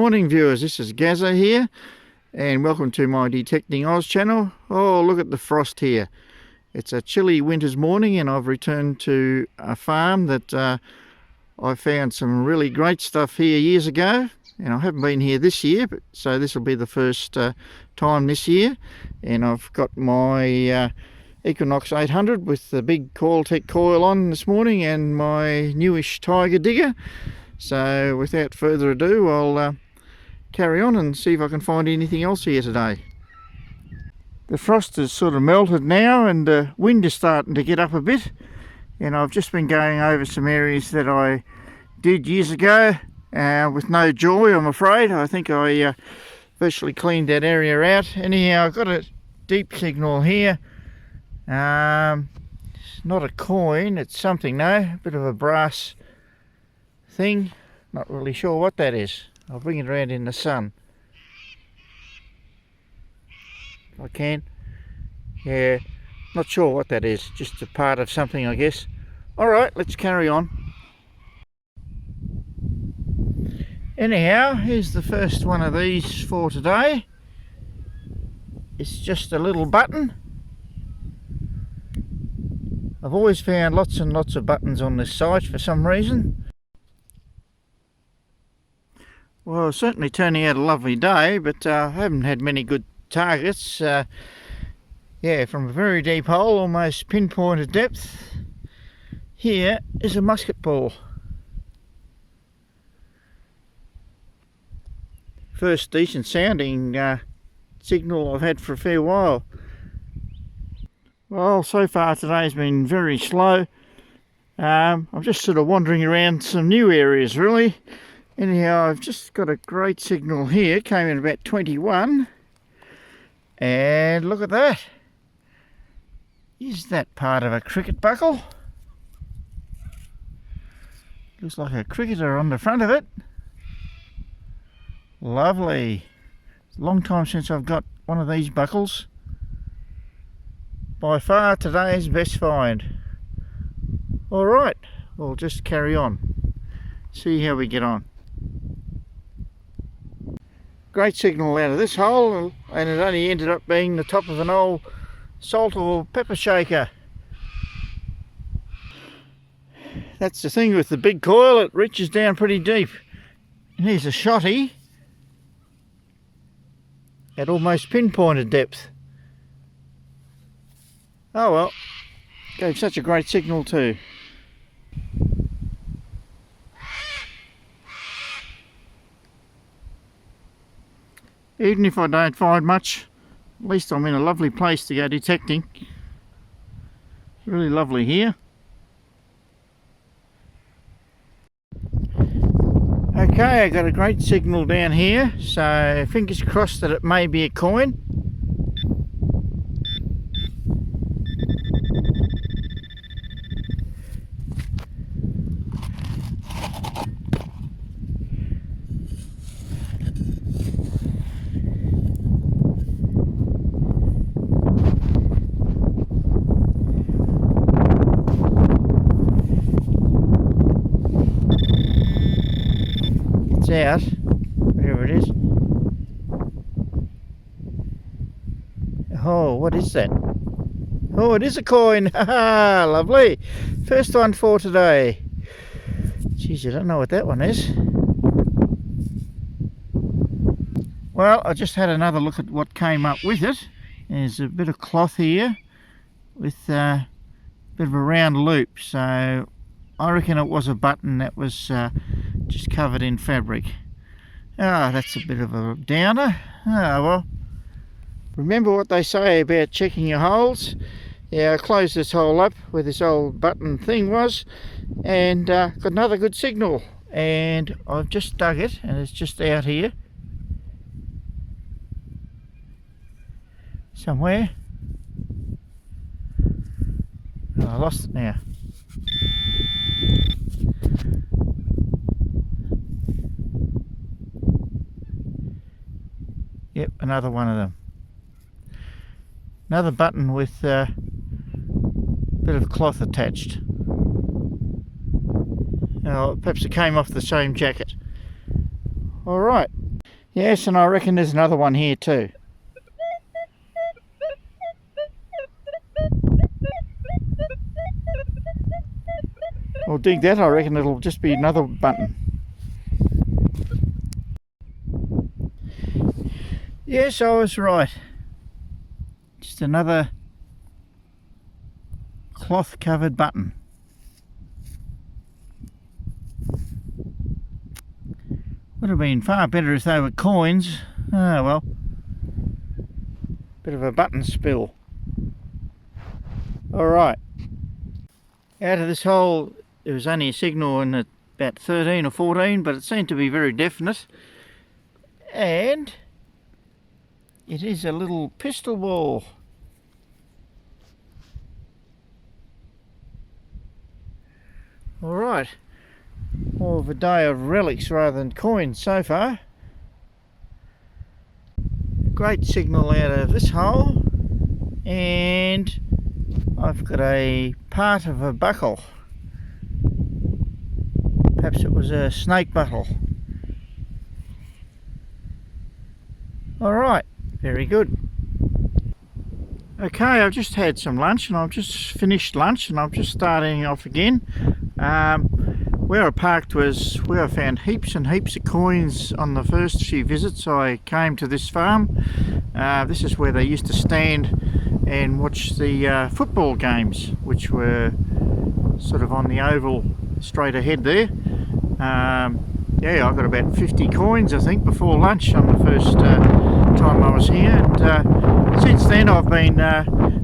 morning viewers, this is Gazza here and welcome to my Detecting Oz channel. Oh, look at the frost here. It's a chilly winter's morning and I've returned to a farm that I found some really great stuff here years ago, and I haven't been here this year, but so this will be the first time this year. And I've got my Equinox 800 with the big Coiltech coil on this morning and my newish Tiger digger. So without further ado, I'll carry on and see if I can find anything else here today. The frost has sort of melted now and the wind is starting to get up a bit, and I've just been going over some areas that I did years ago with no joy, I'm afraid. I think I virtually cleaned that area out. Anyhow, I've got a deep signal here. It's not a coin, it's something though, a bit of a brass thing. Not really sure what that is. I'll bring it around in the sun if I can. Yeah, not sure what that is, just a part of something, I guess. Alright, let's carry on. Anyhow, here's the first one of these for today. It's just a little button. I've always found lots and lots of buttons on this site for some reason. Well, it's certainly turning out a lovely day, but I haven't had many good targets. Yeah, from a very deep hole, almost pinpointed depth. Here is a musket ball. First decent sounding signal I've had for a fair while. Well, so far today has been very slow. I'm just sort of wandering around some new areas really. Anyhow, I've just got a great signal here, came in about 21, and look at that. Is that part of a cricket buckle? Looks like a cricketer on the front of it. Lovely. It's a long time since I've got one of these buckles. By far today's best find. Alright, we'll just carry on. See how we get on. Great signal out of this hole, and it only ended up being the top of an old salt or pepper shaker. That's the thing with the big coil, it reaches down pretty deep. And here's a shotty at almost pinpointed depth. Oh well, gave such a great signal too. Even if I don't find much, at least I'm in a lovely place to go detecting. Really lovely here. Okay, I got a great signal down here, so fingers crossed that it may be a coin. Out, wherever it is. Oh, what is that? Oh, it is a coin. Haha, lovely. First one for today. Geez, I don't know what that one is. Well, I just had another look at what came up with it. There's a bit of cloth here with a bit of a round loop, so I reckon it was a button that was just covered in fabric. Ah, that's a bit of a downer. Ah, well, remember what they say about checking your holes. Yeah, I closed this hole up where this old button thing was and got another good signal, and I've just dug it and it's just out here somewhere. Oh, I lost it now. Yep, another one of them. Another button with a bit of cloth attached. Oh, perhaps it came off the same jacket. Alright, Yes, and I reckon there's another one here too. I'll dig that. I reckon it'll just be another button. Yes, I was right. Just another cloth covered button. Would have been far better if they were coins. Ah well. Bit of a button spill. Alright. Out of this hole there was only a signal in about 13 or 14, but it seemed to be very definite. And it is a little pistol ball. Alright. More of a day of relics rather than coins so far. Great signal out of this hole, and I've got a part of a buckle. Perhaps it was a snake buckle. Alright, very good. Okay, I've just had some lunch and I've just finished lunch and I'm just starting off again. Where I parked was where I found heaps and heaps of coins on the first few visits I came to this farm. This is where they used to stand and watch the football games, which were sort of on the oval straight ahead there. Yeah, I got about 50 coins I think before lunch on the first time I was here, and since then I've been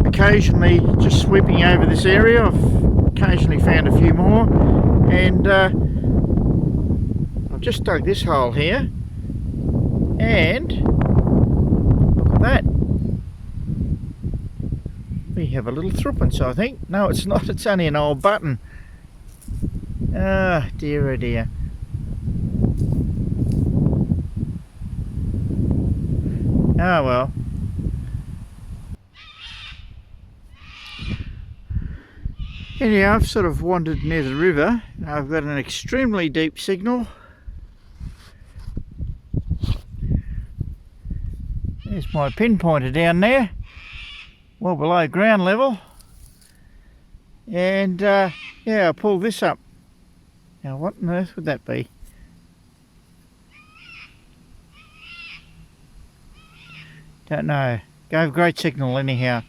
occasionally just sweeping over this area. I've occasionally found a few more, and I've just dug this hole here, and look at that. We have a little threepence, I think. No, it's not, it's only an old button. Ah, dear oh dear. Ah well. Anyhow, I've sort of wandered near the river. I've got an extremely deep signal. There's my pinpointer down there, well below ground level. And yeah, I pulled this up. Now what on earth would that be? Don't know. Gave great signal anyhow.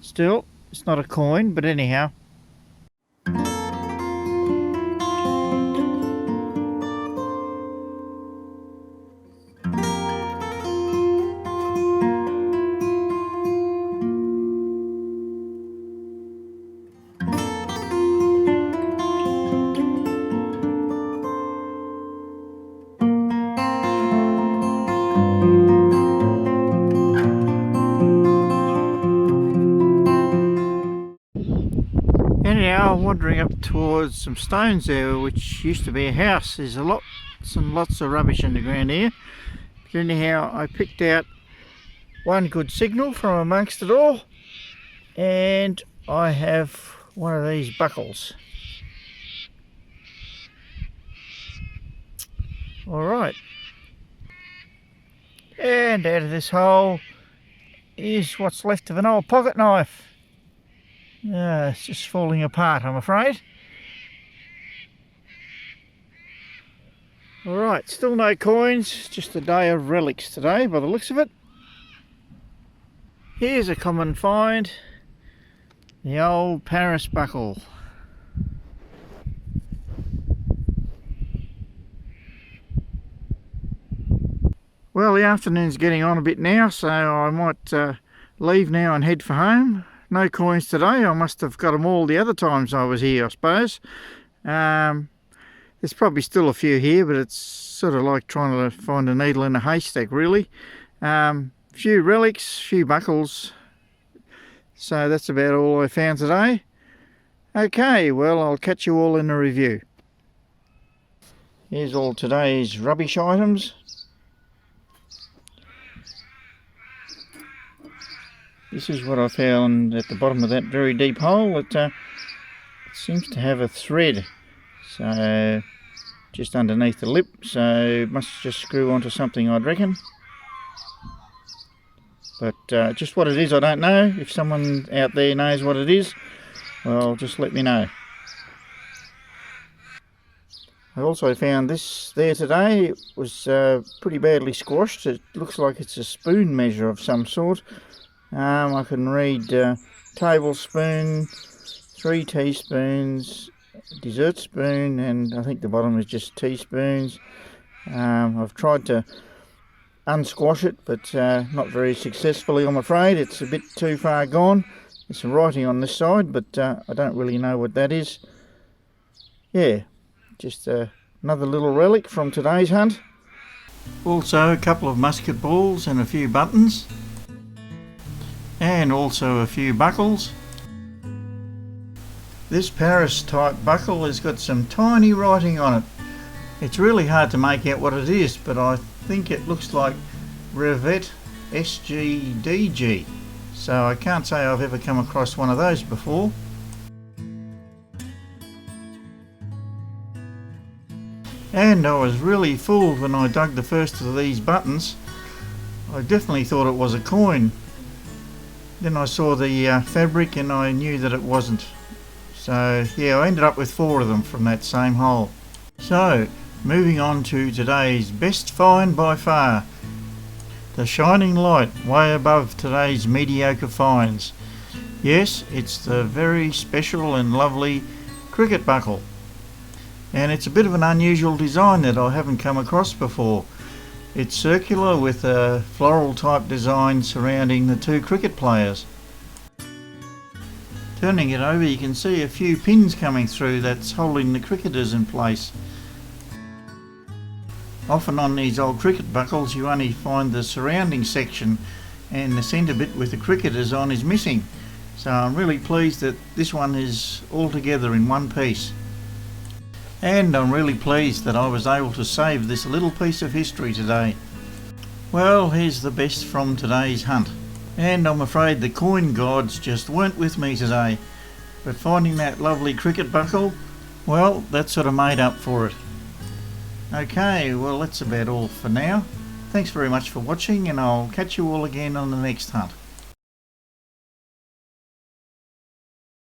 Still, it's not a coin, but anyhow. Anyhow, I'm wandering up towards some stones there, which used to be a house. There's lots and lots of rubbish in the ground here. But anyhow, I picked out one good signal from amongst it all, and I have one of these buckles. Alright. And out of this hole is what's left of an old pocket knife. It's just falling apart, I'm afraid. Alright, still no coins, just a day of relics today by the looks of it. Here's a common find, the old Paris buckle. Well, the afternoon's getting on a bit now, so I might leave now and head for home. No coins today. I must have got them all the other times I was here, I suppose. There's probably still a few here, but it's sort of like trying to find a needle in a haystack, really. Few relics, few buckles. So that's about all I found today. Okay, well, I'll catch you all in a review. Here's all today's rubbish items. This is what I found at the bottom of that very deep hole. It seems to have a thread, so just underneath the lip, so must just screw onto something, I'd reckon. But just what it is, I don't know. If someone out there knows what it is, well, just let me know. I also found this there today. It was pretty badly squashed. It looks like it's a spoon measure of some sort. I can read tablespoon, 3 teaspoons, dessert spoon, and I think the bottom is just teaspoons. I've tried to unsquash it, but not very successfully, I'm afraid. It's a bit too far gone. There's some writing on this side, but I don't really know what that is. Yeah, just another little relic from today's hunt. Also a couple of musket balls and a few buttons, and also a few buckles. This Paris type buckle has got some tiny writing on it. It's really hard to make out what it is, but I think it looks like Revet SGDG, so I can't say I've ever come across one of those before. And I was really fooled when I dug the first of these buttons. I definitely thought it was a coin. Then I saw the fabric and I knew that it wasn't. So yeah, I ended up with 4 of them from that same hole. So moving on to today's best find by far. The shining light way above today's mediocre finds. Yes, it's the very special and lovely cricket buckle. And it's a bit of an unusual design that I haven't come across before. It's circular with a floral type design surrounding the 2 cricket players. Turning it over, you can see a few pins coming through that's holding the cricketers in place. Often on these old cricket buckles you only find the surrounding section, and the centre bit with the cricketers on is missing. So I'm really pleased that this one is all together in one piece. And I'm really pleased that I was able to save this little piece of history today. Well, here's the best from today's hunt. And I'm afraid the coin gods just weren't with me today. But finding that lovely cricket buckle, well, that sort of made up for it. Okay, well that's about all for now. Thanks very much for watching, and I'll catch you all again on the next hunt.